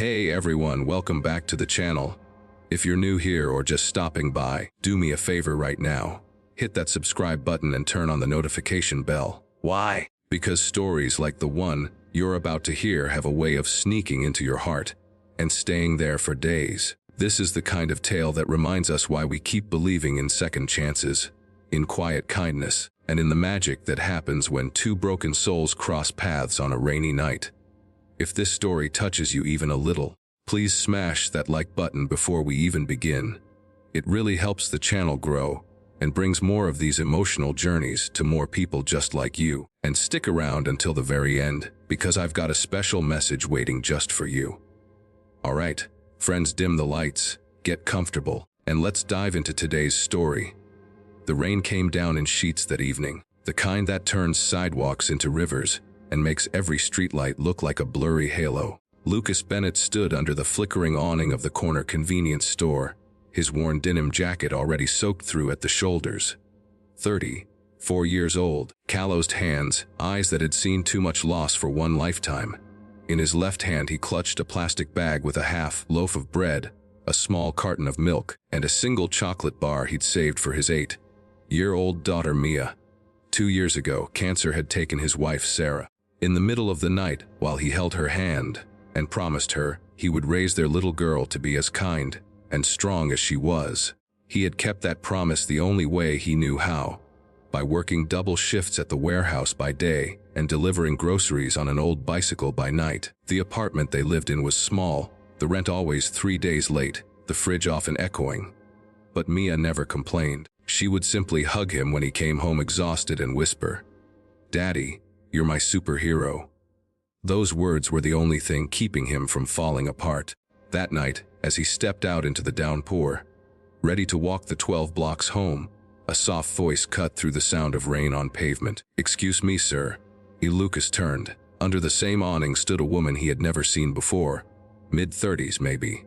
Hey everyone, welcome back to the channel. If you're new here or just stopping by, do me a favor right now. Hit that subscribe button and turn on the notification bell. Why? Because stories like the one you're about to hear have a way of sneaking into your heart and staying there for days. This is the kind of tale that reminds us why we keep believing in second chances, in quiet kindness, and in the magic that happens when two broken souls cross paths on a rainy night. If this story touches you even a little, please smash that like button before we even begin. It really helps the channel grow and brings more of these emotional journeys to more people just like you. And stick around until the very end, because I've got a special message waiting just for you. Alright, friends, dim the lights, get comfortable, and let's dive into today's story. The rain came down in sheets that evening, the kind that turns sidewalks into rivers and makes every streetlight look like a blurry halo. Lucas Bennett stood under the flickering awning of the corner convenience store, his worn denim jacket already soaked through at the shoulders. 34 years old, calloused hands, eyes that had seen too much loss for one lifetime. In his left hand he clutched a plastic bag with a half loaf of bread, a small carton of milk, and a single chocolate bar he'd saved for his 8-year-old daughter Mia. 2 years ago, cancer had taken his wife Sarah. In the middle of the night, while he held her hand and promised her he would raise their little girl to be as kind and strong as she was, he had kept that promise the only way he knew how, by working double shifts at the warehouse by day and delivering groceries on an old bicycle by night. The apartment they lived in was small, the rent always 3 days late, the fridge often echoing. But Mia never complained. She would simply hug him when he came home exhausted and whisper, "Daddy, you're my superhero." Those words were the only thing keeping him from falling apart. That night, as he stepped out into the downpour, ready to walk the 12 blocks home, a soft voice cut through the sound of rain on pavement. "Excuse me, sir." Lucas turned. Under the same awning stood a woman he had never seen before, mid-30s maybe.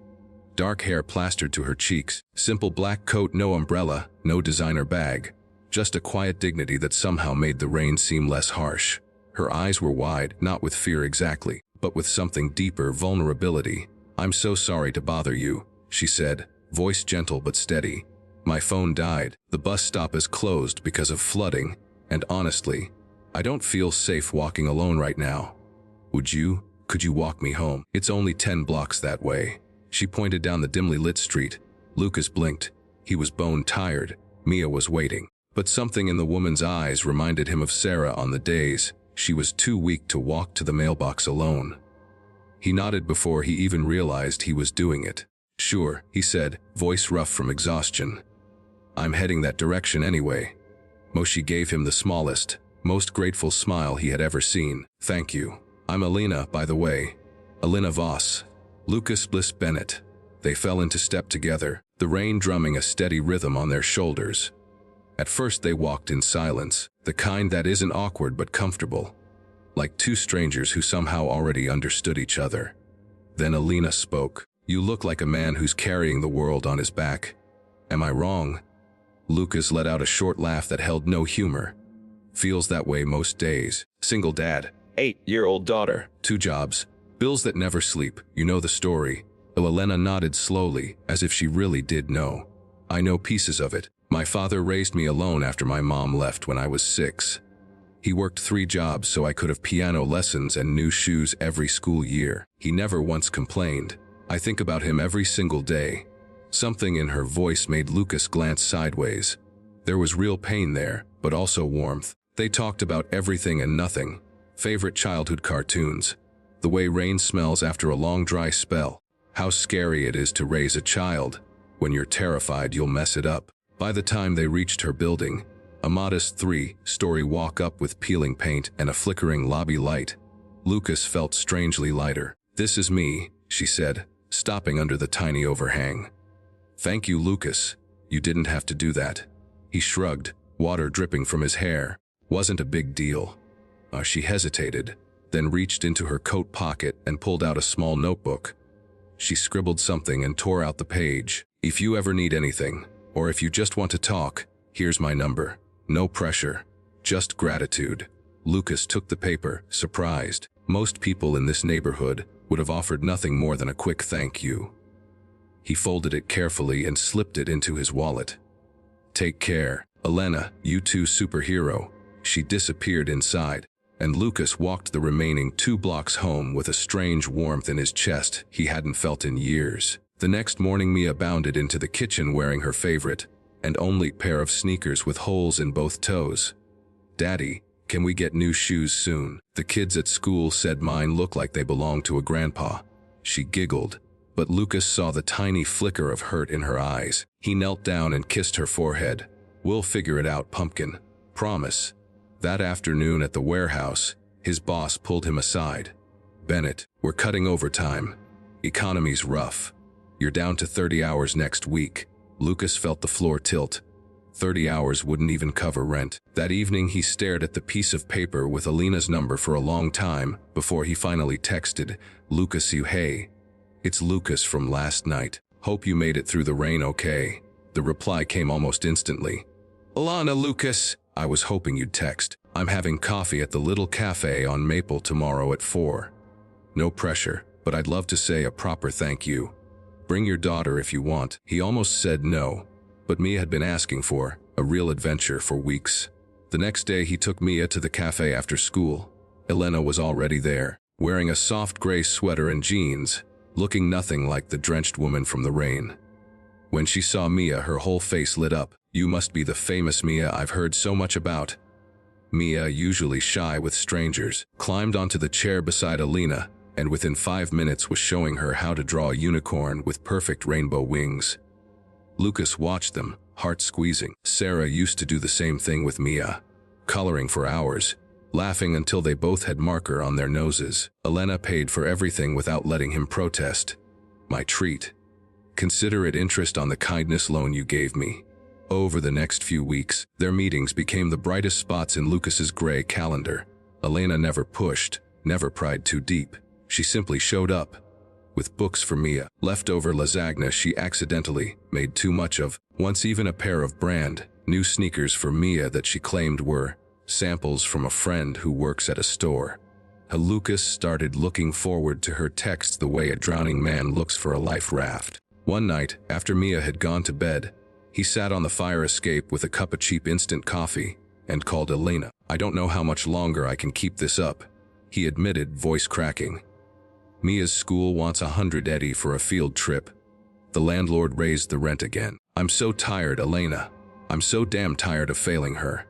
Dark hair plastered to her cheeks, simple black coat, no umbrella, no designer bag, just a quiet dignity that somehow made the rain seem less harsh. Her eyes were wide, not with fear exactly, but with something deeper, vulnerability. "I'm so sorry to bother you," she said, voice gentle but steady. "My phone died, the bus stop is closed because of flooding, and honestly, I don't feel safe walking alone right now. Could you walk me home? It's only 10 blocks that way." She pointed down the dimly lit street. Lucas blinked. He was bone-tired. Mia was waiting. But something in the woman's eyes reminded him of Sarah on the days she was too weak to walk to the mailbox alone. He nodded before he even realized he was doing it. "Sure," he said, voice rough from exhaustion. "I'm heading that direction anyway." She gave him the smallest, most grateful smile he had ever seen. "Thank you. I'm Elena, by the way. Elena Voss." Lucas Bliss Bennett. They fell into step together, the rain drumming a steady rhythm on their shoulders. At first they walked in silence, the kind that isn't awkward but comfortable, like two strangers who somehow already understood each other. Then Elena spoke. "You look like a man who's carrying the world on his back. Am I wrong?" Lucas let out a short laugh that held no humor. "Feels that way most days. Single dad, 8-year-old daughter, 2 jobs, bills that never sleep. You know the story." Elena nodded slowly, as if she really did know. "I know pieces of it. My father raised me alone after my mom left when I was 6. He worked 3 jobs so I could have piano lessons and new shoes every school year. He never once complained. I think about him every single day." Something in her voice made Lucas glance sideways. There was real pain there, but also warmth. They talked about everything and nothing. Favorite childhood cartoons. The way rain smells after a long dry spell. How scary it is to raise a child. When you're terrified you'll mess it up. By the time they reached her building, a modest 3-story walk-up with peeling paint and a flickering lobby light, Lucas felt strangely lighter. "This is me," she said, stopping under the tiny overhang. "Thank you, Lucas. You didn't have to do that." He shrugged, water dripping from his hair. "Wasn't a big deal." She hesitated, then reached into her coat pocket and pulled out a small notebook. She scribbled something and tore out the page. "If you ever need anything, or if you just want to talk, here's my number. No pressure, just gratitude." Lucas took the paper, surprised. Most people in this neighborhood would have offered nothing more than a quick thank you. He folded it carefully and slipped it into his wallet. "Take care, Elena, you too, superhero." She disappeared inside, and Lucas walked the remaining 2 blocks home with a strange warmth in his chest he hadn't felt in years. The next morning, Mia bounded into the kitchen wearing her favorite and only pair of sneakers with holes in both toes. "Daddy, can we get new shoes soon? The kids at school said mine look like they belong to a grandpa." She giggled, but Lucas saw the tiny flicker of hurt in her eyes. He knelt down and kissed her forehead. "We'll figure it out, pumpkin. Promise." That afternoon at the warehouse, his boss pulled him aside. "Bennett, we're cutting overtime. Economy's rough. You're down to 30 hours next week." Lucas felt the floor tilt. 30 hours wouldn't even cover rent. That evening he stared at the piece of paper with Elena's number for a long time before he finally texted, "Lucas, hey. It's Lucas from last night. Hope you made it through the rain okay." The reply came almost instantly. "Alana, Lucas, I was hoping you'd text. I'm having coffee at the little cafe on Maple tomorrow at 4. No pressure, but I'd love to say a proper thank you. Bring your daughter if you want." He almost said no, but Mia had been asking for a real adventure for weeks. The next day he took Mia to the cafe after school. Elena was already there, wearing a soft gray sweater and jeans, looking nothing like the drenched woman from the rain. When she saw Mia, her whole face lit up. "You must be the famous Mia I've heard so much about." Mia, usually shy with strangers, climbed onto the chair beside Elena, and within 5 minutes was showing her how to draw a unicorn with perfect rainbow wings. Lucas watched them, heart squeezing. Sarah used to do the same thing with Mia, coloring for hours, laughing until they both had marker on their noses. Elena paid for everything without letting him protest. "My treat. Consider it interest on the kindness loan you gave me." Over the next few weeks, their meetings became the brightest spots in Lucas's gray calendar. Elena never pushed, never pried too deep. She simply showed up. With books for Mia, leftover lasagna she accidentally made too much of, once even a pair of brand new sneakers for Mia that she claimed were samples from a friend who works at a store. Lucas started looking forward to her texts the way a drowning man looks for a life raft. One night, after Mia had gone to bed, he sat on the fire escape with a cup of cheap instant coffee and called Elena. "I don't know how much longer I can keep this up," he admitted, voice cracking. "Mia's school wants 100 Eddie for a field trip. The landlord raised the rent again. I'm so tired, Elena. I'm so damn tired of failing her."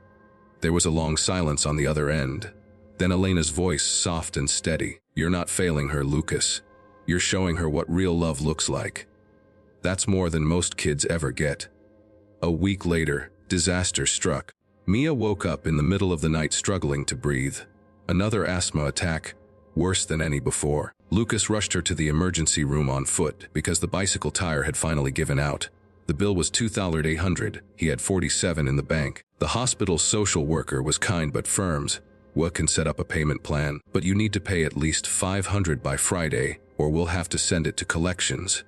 There was a long silence on the other end. Then Elena's voice, soft and steady. "You're not failing her, Lucas. You're showing her what real love looks like. That's more than most kids ever get." A week later, disaster struck. Mia woke up in the middle of the night struggling to breathe. Another asthma attack, worse than any before. Lucas rushed her to the emergency room on foot because the bicycle tire had finally given out. The bill was $2,800. He had $47 in the bank. The hospital's social worker was kind but firm. "We can set up a payment plan, but you need to pay at least $500 by Friday, or we'll have to send it to collections."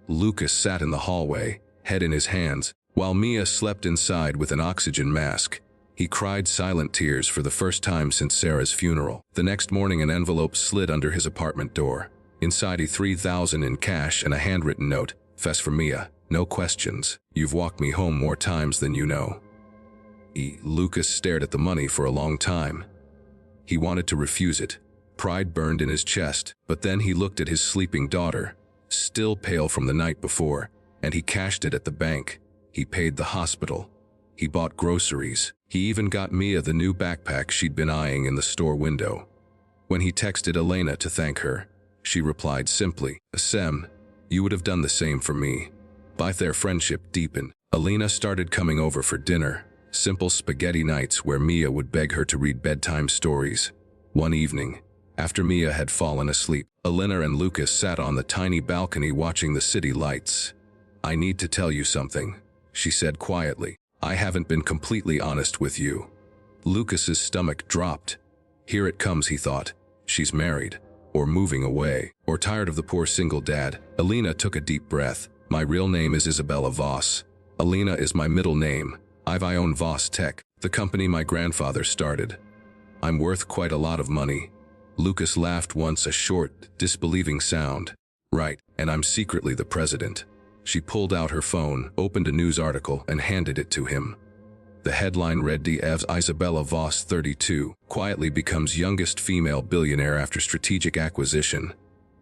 Lucas sat in the hallway, head in his hands, while Mia slept inside with an oxygen mask. He cried silent tears for the first time since Sarah's funeral. The next morning, an envelope slid under his apartment door. Inside, $3,000 in cash and a handwritten note. "Fess for Mia. No questions. You've walked me home more times than you know." Lucas stared at the money for a long time. He wanted to refuse it. Pride burned in his chest, but then he looked at his sleeping daughter, still pale from the night before, and he cashed it at the bank. He paid the hospital. He bought groceries. He even got Mia the new backpack she'd been eyeing in the store window. When he texted Elena to thank her, she replied simply, "Sem, you would have done the same for me." By their friendship deepened. Elena started coming over for dinner, simple spaghetti nights where Mia would beg her to read bedtime stories. One evening, after Mia had fallen asleep, Elena and Lucas sat on the tiny balcony watching the city lights. "I need to tell you something," she said quietly. "I haven't been completely honest with you." Lucas's stomach dropped. Here it comes, he thought. She's married, or moving away, or tired of the poor single dad. Elena took a deep breath. "My real name is Isabella Voss. Elena is my middle name. I own Voss Tech, the company my grandfather started. I'm worth quite a lot of money." Lucas laughed once, a short, disbelieving sound. Right, and I'm secretly the president. She pulled out her phone, opened a news article, and handed it to him. The headline read, Isabella Voss, 32, quietly becomes youngest female billionaire after strategic acquisition.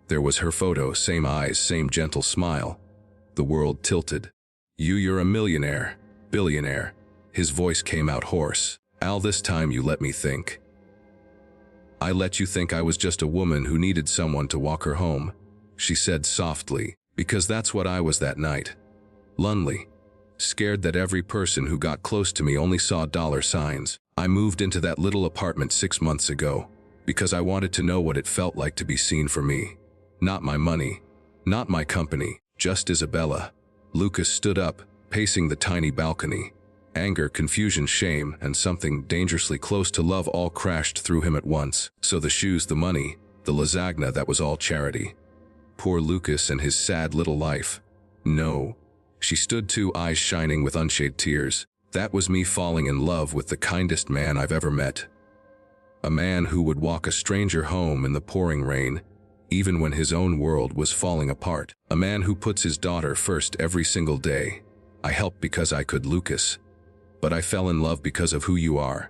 There was her photo, same eyes, same gentle smile. The world tilted. You're a millionaire, billionaire. His voice came out hoarse. Al, this time you let me think. I let you think I was just a woman who needed someone to walk her home, she said softly, because that's what I was that night. Lonely. Scared that every person who got close to me only saw dollar signs. I moved into that little apartment 6 months ago, because I wanted to know what it felt like to be seen for me. Not my money, not my company, just Isabella. Lucas stood up, pacing the tiny balcony. Anger, confusion, shame, and something dangerously close to love all crashed through him at once. So the shoes, the money, the lasagna, that was all charity. Poor Lucas and his sad little life. No. She stood, 2 eyes shining with unshed tears. That was me falling in love with the kindest man I've ever met. A man who would walk a stranger home in the pouring rain, even when his own world was falling apart. A man who puts his daughter first every single day. I helped because I could, Lucas. But I fell in love because of who you are.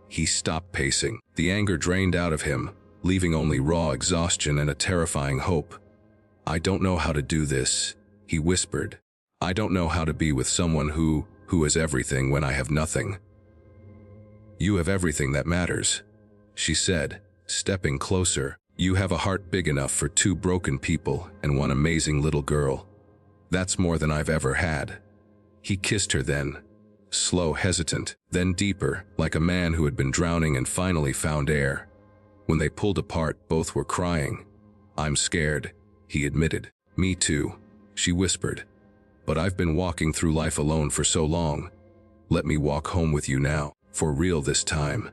He stopped pacing. The anger drained out of him, leaving only raw exhaustion and a terrifying hope. I don't know how to do this, he whispered. I don't know how to be with someone who has everything when I have nothing. You have everything that matters, she said, stepping closer. You have a heart big enough for 2 broken people and 1 amazing little girl. That's more than I've ever had. He kissed her then, slow, hesitant, then deeper, like a man who had been drowning and finally found air. When they pulled apart, both were crying. I'm scared, he admitted. Me too, she whispered. But I've been walking through life alone for so long. Let me walk home with you now, for real this time.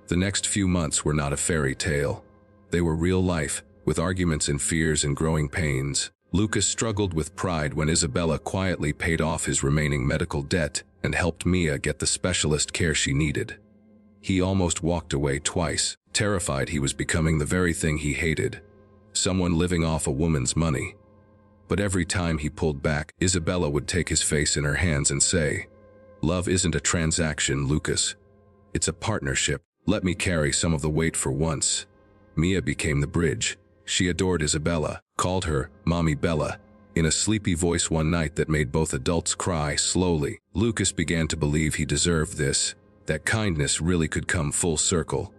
The next few months were not a fairy tale. They were real life, with arguments and fears and growing pains. Lucas struggled with pride when Isabella quietly paid off his remaining medical debt and helped Mia get the specialist care she needed. He almost walked away twice, terrified he was becoming the very thing he hated, someone living off a woman's money. But every time he pulled back, Isabella would take his face in her hands and say, Love isn't a transaction, Lucas. It's a partnership. Let me carry some of the weight for once. Mia became the bridge. She adored Isabella, called her Mommy Bella, in a sleepy voice one night that made both adults cry slowly. Lucas began to believe he deserved this, that kindness really could come full circle.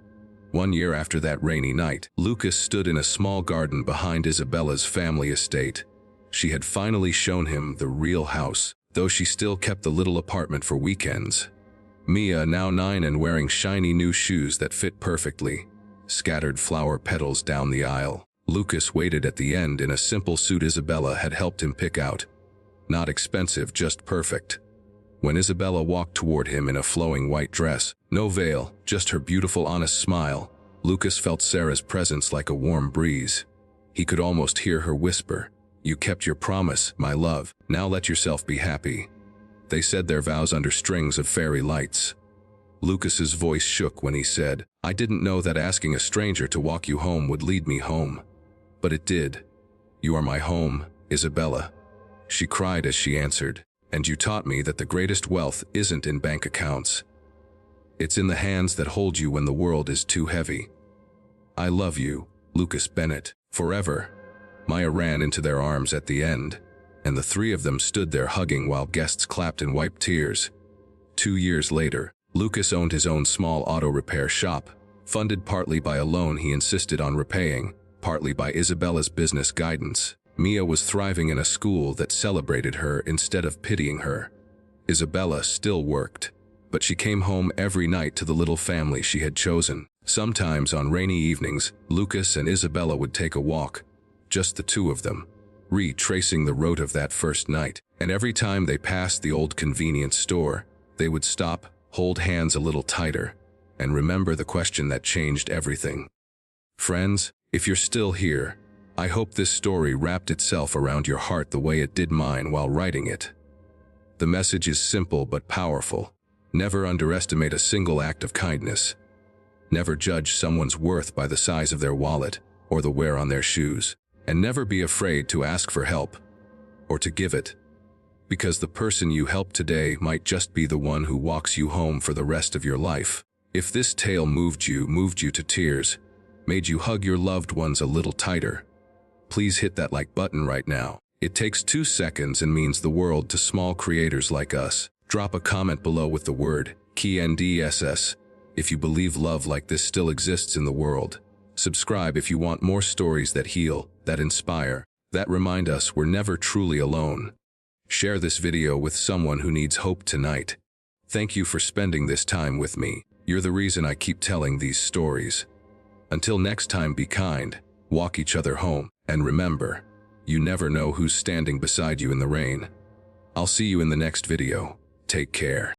1 year after that rainy night, Lucas stood in a small garden behind Isabella's family estate. She had finally shown him the real house, though she still kept the little apartment for weekends. Mia, now 9 and wearing shiny new shoes that fit perfectly, scattered flower petals down the aisle. Lucas waited at the end in a simple suit Isabella had helped him pick out. Not expensive, just perfect. When Isabella walked toward him in a flowing white dress, no veil, just her beautiful honest smile, Lucas felt Sarah's presence like a warm breeze. He could almost hear her whisper, You kept your promise, my love, now let yourself be happy. They said their vows under strings of fairy lights. Lucas's voice shook when he said, I didn't know that asking a stranger to walk you home would lead me home. But it did. You are my home, Isabella. She cried as she answered, and you taught me that the greatest wealth isn't in bank accounts. It's in the hands that hold you when the world is too heavy. I love you, Lucas Bennett, forever. Maya ran into their arms at the end, and the 3 of them stood there hugging while guests clapped and wiped tears. 2 years later, Lucas owned his own small auto repair shop, funded partly by a loan he insisted on repaying, partly by Isabella's business guidance. Mia was thriving in a school that celebrated her instead of pitying her. Isabella still worked, but she came home every night to the little family she had chosen. Sometimes on rainy evenings, Lucas and Isabella would take a walk, just the 2 of them, retracing the road of that first night. And every time they passed the old convenience store, they would stop, hold hands a little tighter, and remember the question that changed everything. Friends, if you're still here, I hope this story wrapped itself around your heart the way it did mine while writing it. The message is simple but powerful. Never underestimate a single act of kindness. Never judge someone's worth by the size of their wallet or the wear on their shoes. And never be afraid to ask for help or to give it. Because the person you help today might just be the one who walks you home for the rest of your life. If this tale moved you to tears, made you hug your loved ones a little tighter, please hit that like button right now. It takes 2 seconds and means the world to small creators like us. Drop a comment below with the word KNDSS if you believe love like this still exists in the world. Subscribe if you want more stories that heal, that inspire, that remind us we're never truly alone. Share this video with someone who needs hope tonight. Thank you for spending this time with me. You're the reason I keep telling these stories. Until next time, be kind, walk each other home, and remember, you never know who's standing beside you in the rain. I'll see you in the next video. Take care.